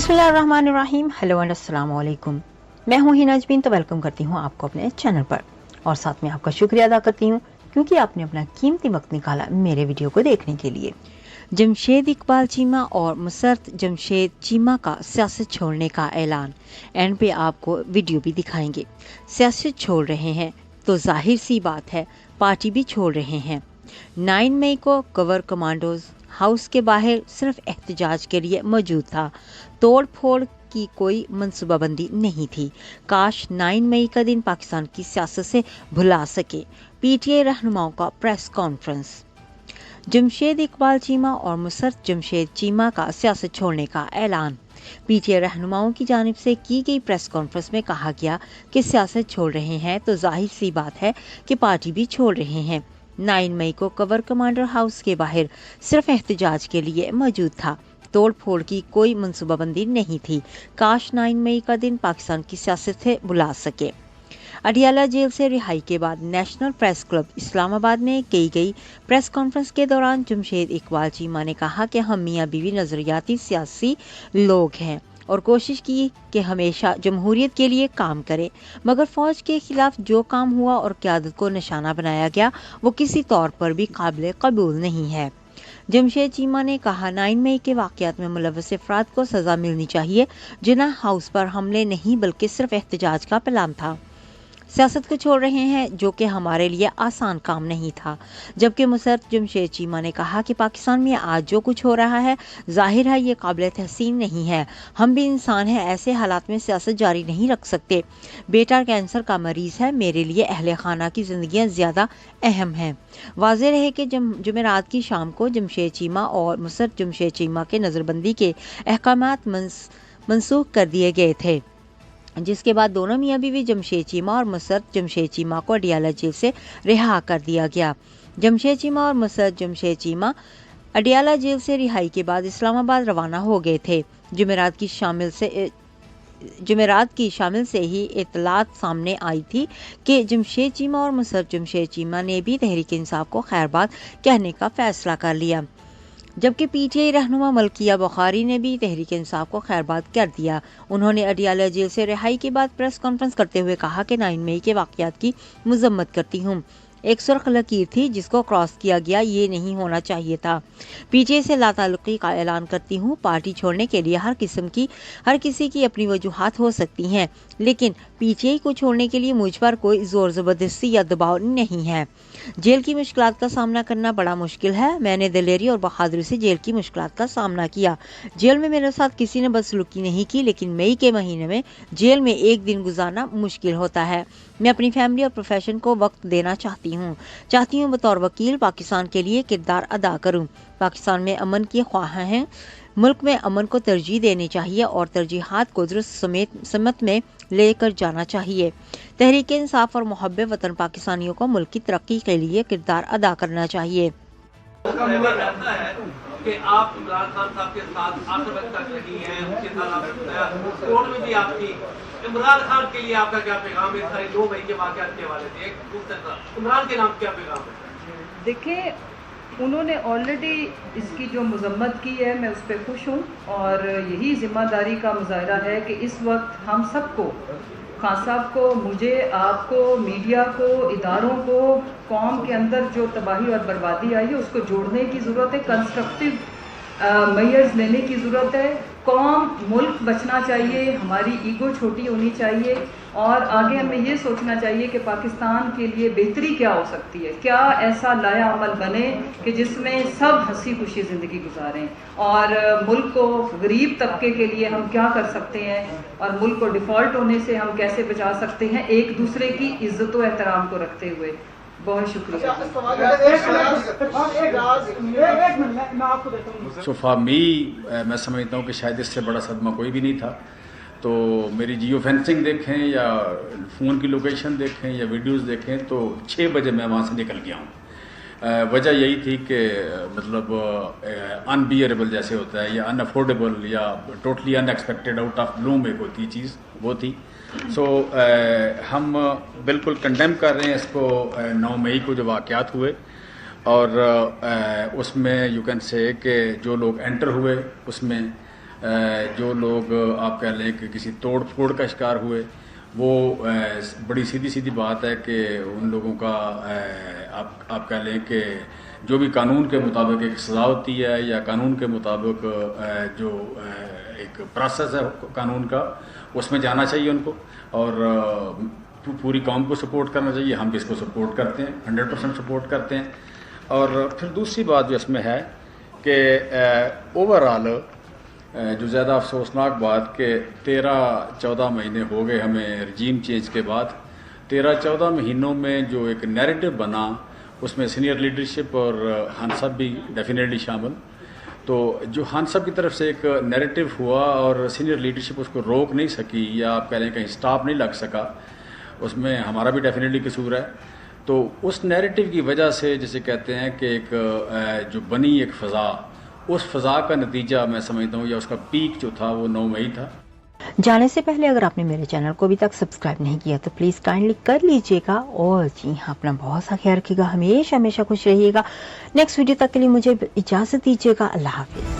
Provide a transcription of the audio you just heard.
बिस्मिल्लाहिर्रहमानिर्रहीम। Hello and अस्सलाम वालेकुम। मैं हूं हिना अजमीन, तो वेलकम करती हूं आपको अपने चैनल पर और साथ में आपका शुक्रिया अदा करती हूं क्योंकि आपने अपना कीमती वक्त निकाला मेरे वीडियो को देखने के लिए। जमशेद इकबाल चीमा और मुसर्रत जमशेद चीमा का सियासत छोड़ने का ऐलान। एंड पे आपको वीडियो भी दिखाएंगे। सियासत छोड़ रहे हैं तो जाहिर सी बात है पार्टी भी छोड़ रहे हैं। 9 मई को कवर कमांडोज हाउस के बाहर सिर्फ एहतजाज के लिए मौजूद था। तोड़ फोड़ की कोई मनसूबाबंदी नहीं थी। काश 9 मई का दिन पाकिस्तान की सियासत से भुला सके। पीटीआई रहनुमाओं का प्रेस कॉन्फ्रेंस। जमशेद इकबाल चीमा और मुसर्रत जमशेद चीमा का सियासत छोड़ने का ऐलान। पीटीआई रहनुमाओं की जानिब से की गई प्रेस कॉन्फ्रेंस में कहा गया कि सियासत छोड़ रहे हैं तो जाहिर सी बात है कि पार्टी भी छोड़ रहे हैं। 9 मई को कवर कमांडर हाउस के बाहर सिर्फ एहतजाज के लिए मौजूद था। तोड़ फोड़ की कोई मनसूबाबंदी नहीं थी। काश 9 मई का दिन पाकिस्तान की सियासत से बुला सके। अडियाला जेल से रिहाई के बाद नेशनल प्रेस क्लब इस्लामाबाद में की गई प्रेस कॉन्फ्रेंस के दौरान जमशेद इकबाल चीमा ने कहा कि हम मियाँ बीवी नजरियाती सियासी लोग हैं और कोशिश की कि हमेशा जमहूरियत के लिए काम करें, मगर फौज के खिलाफ जो काम हुआ और क़यादत को निशाना बनाया गया वो किसी तौर पर भी काबिल कबूल नहीं है। जमशेद चीमा ने कहा 9 मई के वाक़यात में मुलव्वस अफराद को सज़ा मिलनी चाहिए। जिन्ना हाउस पर हमले नहीं बल्कि सिर्फ एहतजाज का प्लान था। सियासत को छोड़ रहे हैं जो कि हमारे लिए आसान काम नहीं था। जबकि मुसर्रत जमशेद चीमा ने कहा कि पाकिस्तान में आज जो कुछ हो रहा है जाहिर है ये काबिल तहसीन नहीं है। हम भी इंसान हैं, ऐसे हालात में सियासत जारी नहीं रख सकते। बेटा कैंसर का मरीज है, मेरे लिए अहले खाना की जिंदगियां ज़्यादा अहम हैं। वाज़ेह रहे कि जुमेरात की शाम को जमशेद चीमा और मुसर्रत जमशेद चीमा के नज़रबंदी के अहकामात मनसूख कर दिए गए थे, जिसके बाद दोनों मियाँ बीवी जमशेद चीमा और मुसर्रत जमशेद चीमा को अडियाला जेल से रिहा कर दिया गया। जमशेद चीमा और मुसर्रत जमशेद चीमा अडियाला जेल से रिहाई के बाद इस्लामाबाद रवाना हो गए थे। जुमेरात की शामिल से ही इतलात सामने आई थी कि जमशेद चीमा और मुसर्रत जमशेद चीमा ने भी तहरीक इंसाफ को खैरबाद कहने का फैसला कर लिया, जबकि पीटीआई रहनुमा मलकिया बुखारी ने भी तहरीक इंसाफ को खैरबाद कर दिया। उन्होंने अडियाला जेल से रिहाई के बाद प्रेस कॉन्फ्रेंस करते हुए कहा कि 9 मई के वाक़यात की मजम्मत करती हूँ। एक सुर्ख लकीर थी जिसको क्रॉस किया गया, ये नहीं होना चाहिए था। पीटीआई से लाताल्लुकी का ऐलान करती हूँ। पार्टी छोड़ने के लिए हर किसी की अपनी वजूहात हो सकती हैं, लेकिन पीटीआई को छोड़ने के लिए मुझ पर कोई जोर ज़बरदस्ती या दबाव नहीं है। जेल की मुश्किलात का सामना करना बड़ा मुश्किल है। मैंने दिलेरी और बहादुरी से जेल की मुश्किलात का सामना किया। जेल में मेरे साथ किसी ने बदसलूकी नहीं की, लेकिन मई के महीने में जेल में एक दिन गुजारना मुश्किल होता है। मैं अपनी फैमिली और प्रोफेशन को वक्त देना चाहती हूँ बतौर वकील पाकिस्तान के लिए किरदार अदा करूँ। पाकिस्तान में अमन की ख्वाह हैं। मुल्क में अमन को तरजीह देनी चाहिए और तरजीहात को दुरुस्त समत में लेकर जाना चाहिए। तहरीक इंसाफ और मुहब्बे वतन पाकिस्तानियों को मुल्क की तरक्की के लिए किरदार अदा करना चाहिए। कि आप इमरान खान साहब के साथ आखिर वक्त तक रही हैं, उनके साथ आप कोर्ट में भी आपकी। इमरान खान के लिए आपका क्या पैगाम है? सारे 2 मई के वाक़यात के हवाले से एक दूसरा इमरान के नाम क्या पैगाम है? देखिए, उन्होंने ऑलरेडी इसकी जो मजम्मत की है, मैं उस पर खुश हूँ और यही ज़िम्मेदारी का मुजाहरा है कि इस वक्त हम सबको, खान साहब को, मुझे, आपको, मीडिया को, इदारों को, कौम के अंदर जो तबाही और बर्बादी आई है उसको जोड़ने की ज़रूरत है। कंस्ट्रक्टिव मेयर्स लेने की ज़रूरत है। कौम, मुल्क बचना चाहिए, हमारी ईगो छोटी होनी चाहिए और आगे हमें ये सोचना चाहिए कि पाकिस्तान के लिए बेहतरी क्या हो सकती है, क्या ऐसा लाया अमल बने कि जिसमें सब हंसी खुशी ज़िंदगी गुजारें और मुल्क को, गरीब तबके के लिए हम क्या कर सकते हैं और मुल्क को डिफ़ॉल्ट होने से हम कैसे बचा सकते हैं, एक दूसरे की इज़्ज़त व एहतराम को रखते हुए। बहुत शुक्रिया। सो फॉर मी, मैं समझता हूँ कि शायद इससे बड़ा सदमा कोई भी नहीं था। तो मेरी जियो फेंसिंग देखें या फ़ोन की लोकेशन देखें या वीडियोस देखें तो 6 बजे मैं वहाँ से निकल गया हूँ। वजह यही थी कि मतलब अनबियरेबल जैसे होता है या अनअफोर्डेबल या totally unexpected out of blue में कोई चीज़ वो थी। सो हम बिल्कुल कंडेम कर रहे हैं इसको। 9 मई को जो वाक़यात हुए और उसमें यू कैन से कि जो लोग एंटर हुए उसमें جو لوگ آپ کہہ لیں کہ کسی توڑ پھوڑ کا شکار ہوئے، وہ بڑی سیدھی سیدھی بات ہے کہ ان لوگوں کا آپ کہہ لیں کہ جو بھی قانون کے مطابق ایک سزا ہوتی ہے یا قانون کے مطابق جو ایک پروسیس ہے قانون کا، اس میں جانا چاہیے ان کو، اور پوری قوم کو سپورٹ کرنا چاہیے. ہم بھی اس کو سپورٹ کرتے ہیں، 100% سپورٹ کرتے ہیں. اور پھر دوسری بات جو اس میں ہے کہ اوور آل جو زیادہ افسوسناک بات کہ 13-14 مہینے ہو گئے ہمیں رجیم چینج کے بعد. 13-14 مہینوں میں جو ایک نیریٹو بنا، اس میں سینئر لیڈرشپ اور خان صاحب بھی ڈیفینیٹلی شامل. تو جو خان صاحب کی طرف سے ایک نیریٹو ہوا اور سینئر لیڈرشپ اس کو روک نہیں سکی، یا آپ کہہ لیں کہیں سٹاپ نہیں لگ سکا، اس میں ہمارا بھی ڈیفینیٹلی قصور ہے. تو اس نیریٹو کی وجہ سے جسے کہتے ہیں کہ ایک جو بنی ایک فضا، اس فضا کا نتیجہ میں سمجھتا ہوں یا اس کا پیک جو تھا وہ 9 مئی تھا. جانے سے پہلے اگر آپ نے میرے چینل کو ابھی تک سبسکرائب نہیں کیا تو پلیز کائنڈلی کر لیجئے گا. اور جی ہاں، اپنا بہت سا خیال رکھیے گا، ہمیشہ خوش رہیے گا. نیکسٹ ویڈیو تک کے لیے مجھے اجازت دیجیے گا. اللہ حافظ.